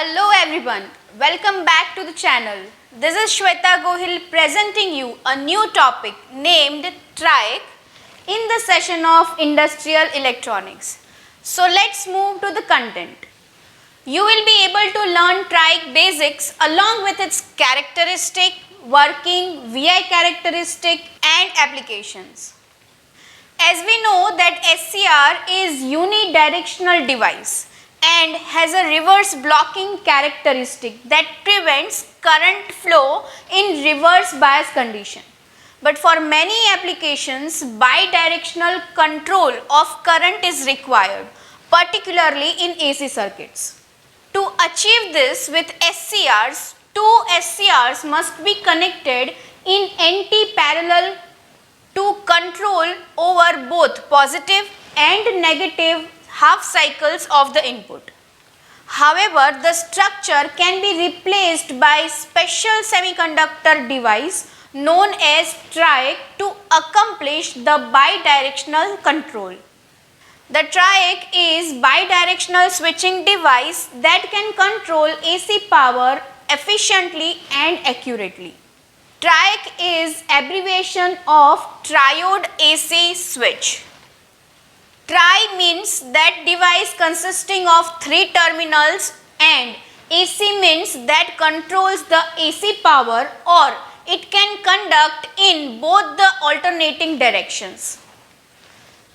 Hello everyone, welcome back to the channel. This is Shweta Gohil presenting you a new topic named TRIAC in the session of Industrial Electronics. So let's move to the content. You will be able to learn TRIAC basics along with its characteristic, working, VI characteristic and applications. As we know that SCR is unidirectional device and has a reverse blocking characteristic that prevents current flow in reverse bias condition. But for many applications, bidirectional control of current is required, particularly in AC circuits. To achieve this with SCRs, two SCRs must be connected in anti-parallel to control over both positive and negative half cycles of the input. However, the structure can be replaced by special semiconductor device known as TRIAC to accomplish the bidirectional control. The TRIAC is bidirectional switching device that can control AC power efficiently and accurately. TRIAC is abbreviation of triode AC switch. Tri means that device consisting of 3 terminals and AC means that controls the AC power or it can conduct in both the alternating directions.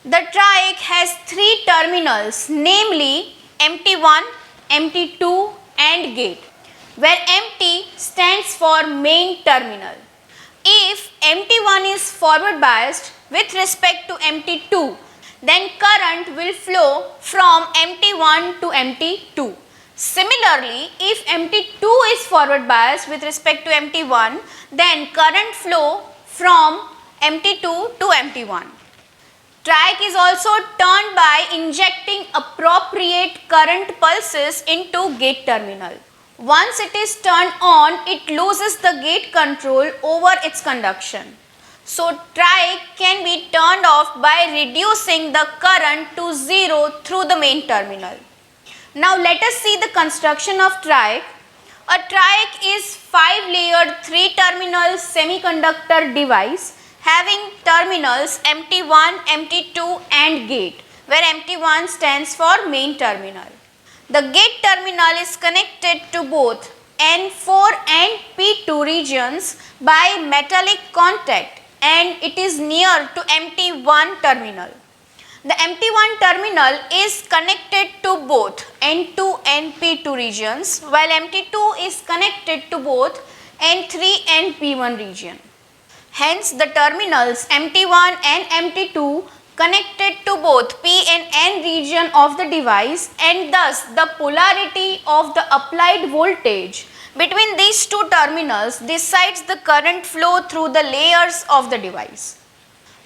The TRIAC has 3 terminals, namely MT1, MT2 and gate, where MT stands for main terminal. If MT1 is forward biased with respect to MT2, then current will flow from MT1 to MT2. Similarly, if MT2 is forward biased with respect to MT1, then current flow from MT2 to MT1. TRIAC is also turned by injecting appropriate current pulses into gate terminal. Once it is turned on, it loses the gate control over its conduction. So TRIAC can be turned off by reducing the current to 0 through the main terminal. Now let us see the construction of TRIAC. A TRIAC is 5-layered 3-terminal semiconductor device having terminals MT1, MT2 and gate, where MT1 stands for main terminal. The gate terminal is connected to both N4 and P2 regions by metallic contact and it is near to MT1 terminal. The MT1 terminal is connected to both N2 and P2 regions while MT2 is connected to both N3 and P1 region. Hence the terminals MT1 and MT2 connected to both P and N region of the device and thus the polarity of the applied voltage between these two terminals decides the current flow through the layers of the device.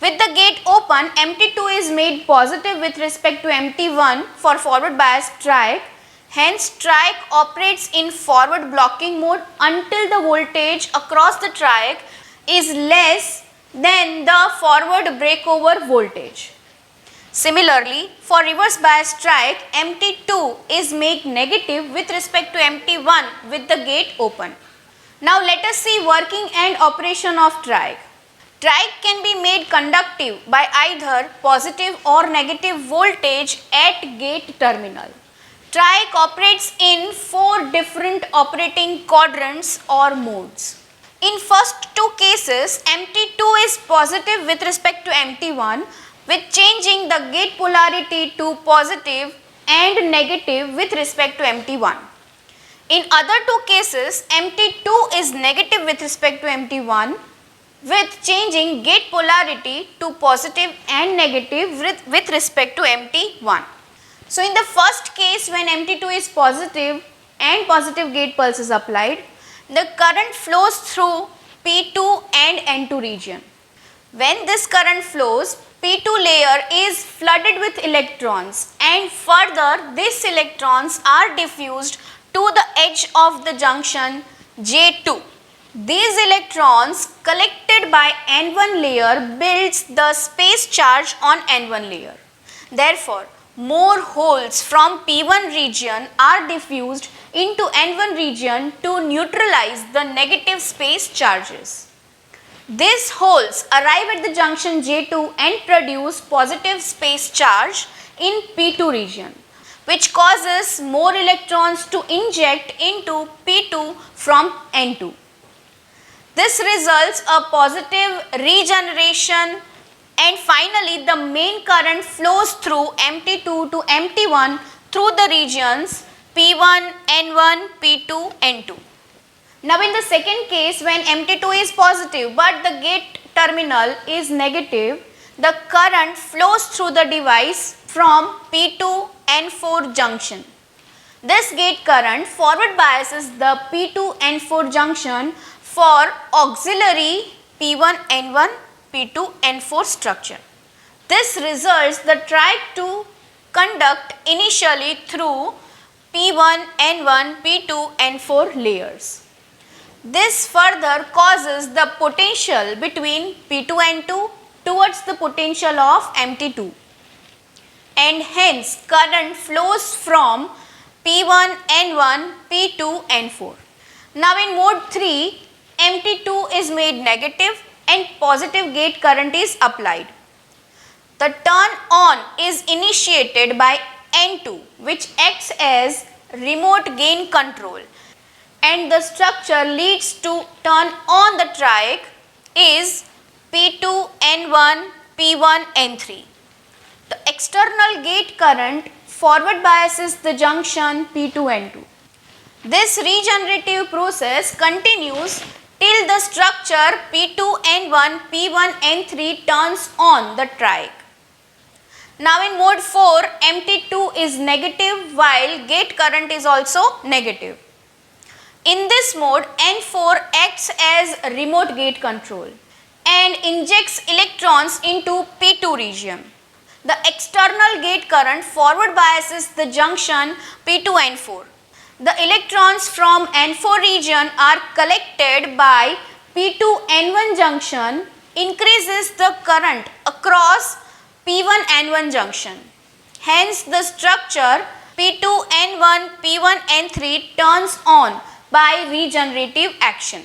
With the gate open, MT2 is made positive with respect to MT1 for forward bias TRIAC. Hence, TRIAC operates in forward blocking mode until the voltage across the TRIAC is less than the forward breakover voltage. Similarly, for reverse bias TRIAC, MT2 is made negative with respect to MT1 with the gate open. Now let us see working and operation of TRIAC. TRIAC can be made conductive by either positive or negative voltage at gate terminal. TRIAC operates in 4 different operating quadrants or modes. In first 2 cases, MT2 is positive with respect to MT1 with changing the gate polarity to positive and negative with respect to MT1. In other 2 cases, MT2 is negative with respect to MT1 with changing gate polarity to positive and negative with respect to MT1. So in the first case when MT2 is positive and positive gate pulse is applied, the current flows through P2 and N2 region. When this current flows, P2 layer is flooded with electrons and further these electrons are diffused to the edge of the junction J2. These electrons collected by N1 layer builds the space charge on N1 layer. Therefore, more holes from P1 region are diffused into N1 region to neutralize the negative space charges. These holes arrive at the junction J2 and produce positive space charge in P2 region, which causes more electrons to inject into P2 from N2. This results a positive regeneration, and finally the main current flows through MT2 to MT1 through the regions P1, N1, P2, N2. Now in the second case, when MT2 is positive but the gate terminal is negative, the current flows through the device from P2 N4 junction. This gate current forward biases the P2 N4 junction for auxiliary P1 N1 P2 N4 structure. This results the TRIAC to conduct initially through P1 N1 P2 N4 layers. This further causes the potential between P2 N2 towards the potential of MT2, and hence current flows from P1 N1 P2 N4. Now in mode 3, MT2 is made negative and positive gate current is applied. The turn on is initiated by N2, which acts as remote gain control, and the structure leads to turn on the TRIAC is P2 N1 P1 N3. The external gate current forward biases the junction P2 N2. This regenerative process continues till the structure P2 N1 P1 N3 turns on the TRIAC. Now in mode 4, MT2 is negative while gate current is also negative. In this mode, N4 acts as remote gate control and injects electrons into P2 region. The external gate current forward biases the junction P2 N4. The electrons from N4 region are collected by P2 N1 junction, increases the current across P1 N1 junction. Hence the structure P2 N1 P1 N3 turns on by regenerative action.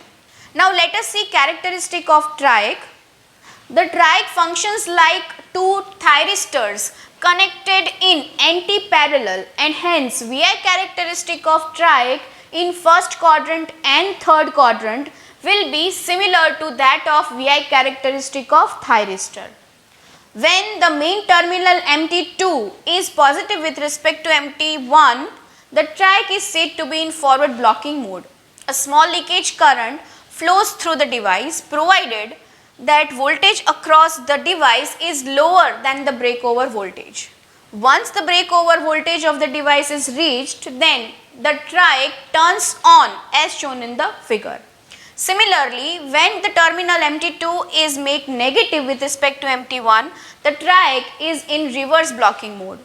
Now let us see characteristic of TRIAC. The TRIAC functions like two thyristors connected in anti-parallel, and hence VI characteristic of TRIAC in first quadrant and third quadrant will be similar to that of VI characteristic of thyristor. When the main terminal MT2 is positive with respect to MT1, the TRIAC is said to be in forward blocking mode. A small leakage current flows through the device provided that voltage across the device is lower than the breakover voltage. Once the breakover voltage of the device is reached, then the TRIAC turns on as shown in the figure. Similarly, when the terminal MT2 is made negative with respect to MT1, the TRIAC is in reverse blocking mode.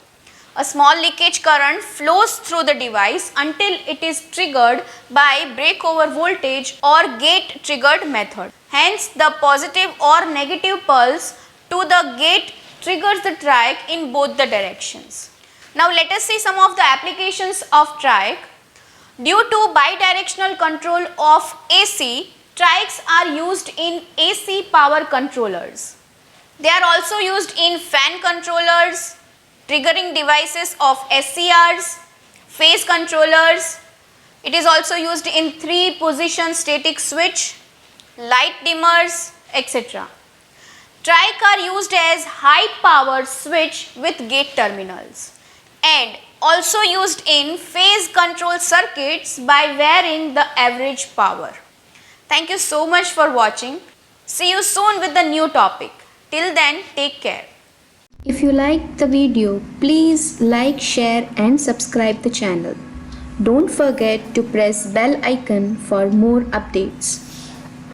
A small leakage current flows through the device until it is triggered by breakover voltage or gate triggered method. Hence, the positive or negative pulse to the gate triggers the TRIAC in both the directions. Now, let us see some of the applications of TRIAC. Due to bidirectional control of AC, TRIACs are used in AC power controllers. They are also used in fan controllers, triggering devices of SCRs, phase controllers. It is also used in 3-position static switch, light dimmers, etc. TRIAC are used as high power switch with gate terminals and also used in phase control circuits by varying the average power. Thank you so much for watching. See you soon with the new topic. Till then, take care. If you like the video, please like, share and subscribe the channel. Don't forget to press bell icon for more updates.